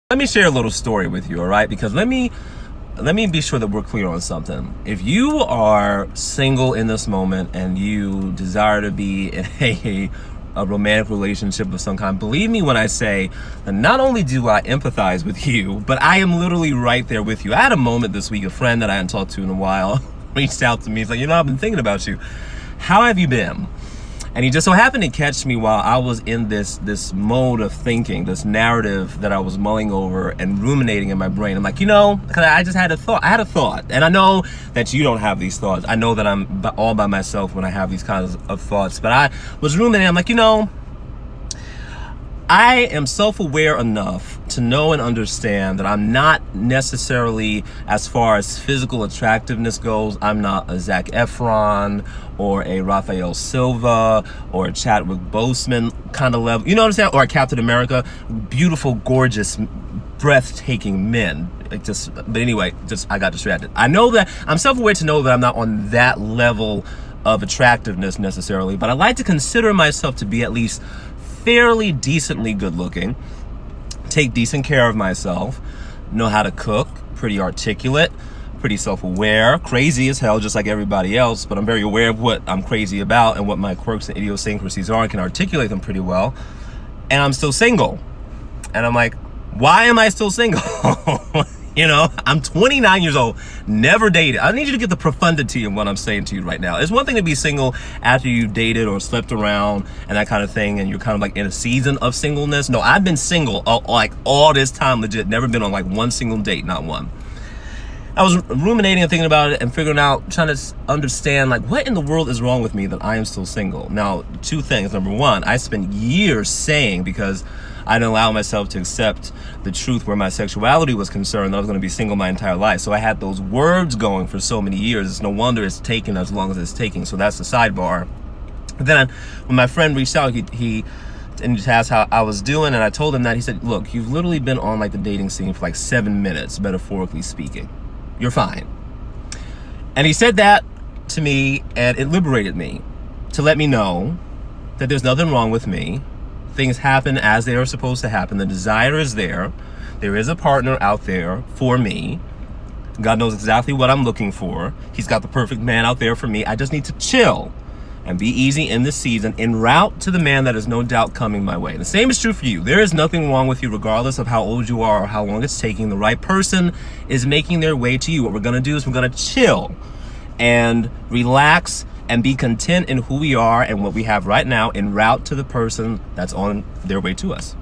Let me share a little story with you, all right? Because let me be sure that we're clear on something. If you are single in this moment and you desire to be in a romantic relationship of some kind, believe me when I say that not only do I empathize with you, but I am literally right there with you. I had a moment this week, a friend that I hadn't talked to in a while reached out to me. He's like, I've been thinking about you. How have you been? And he just so happened to catch me while I was in this mode of thinking, this narrative that I was mulling over and ruminating in my brain. I'm like, because I just had a thought. I had a thought. And I know that you don't have these thoughts. I know that I'm all by myself when I have these kinds of thoughts. But I was ruminating. I'm like, I am self-aware enough to know and understand that I'm not necessarily, as far as physical attractiveness goes, I'm not a Zac Efron or a Rafael Silva or a Chadwick Boseman kind of level. You know what I'm saying? Or a Captain America. Beautiful, gorgeous, breathtaking men. But anyway, I got distracted. I know that I'm self-aware to know that I'm not on that level of attractiveness necessarily, but I like to consider myself to be at least fairly decently good looking, take decent care of myself, know how to cook, pretty articulate, pretty self-aware, crazy as hell just like everybody else, but I'm very aware of what I'm crazy about and what my quirks and idiosyncrasies are and can articulate them pretty well. And I'm still single. And I'm like, why am I still single? I'm 29 years old, never dated. I need you to get the profundity of what I'm saying to you right now. It's one thing to be single after you've dated or slept around and that kind of thing, and you're kind of like in a season of singleness. No, I've been single like all this time, legit. Never been on like one single date, not one. I was ruminating and thinking about it and figuring out, trying to understand like what in the world is wrong with me that I am still single. Now, two things. Number one, I spent years saying, because I didn't allow myself to accept the truth where my sexuality was concerned, that I was going to be single my entire life. So I had those words going for so many years. It's no wonder it's taken as long as it's taking. So that's the sidebar. Then when my friend reached out, he just asked how I was doing, and I told him that. He said, look, you've literally been on like the dating scene for like 7 minutes, metaphorically speaking. You're fine. And he said that to me, and it liberated me to let me know that there's nothing wrong with me. Things happen as they are supposed to happen. The desire is there. There is a partner out there for me. God knows exactly what I'm looking for. He's got the perfect man out there for me. I just need to chill and be easy in this season, en route to the man that is no doubt coming my way. The same is true for you. There is nothing wrong with you regardless of how old you are or how long it's taking. The right person is making their way to you. What we're going to do is we're going to chill and relax and be content in who we are and what we have right now, en route to the person that's on their way to us.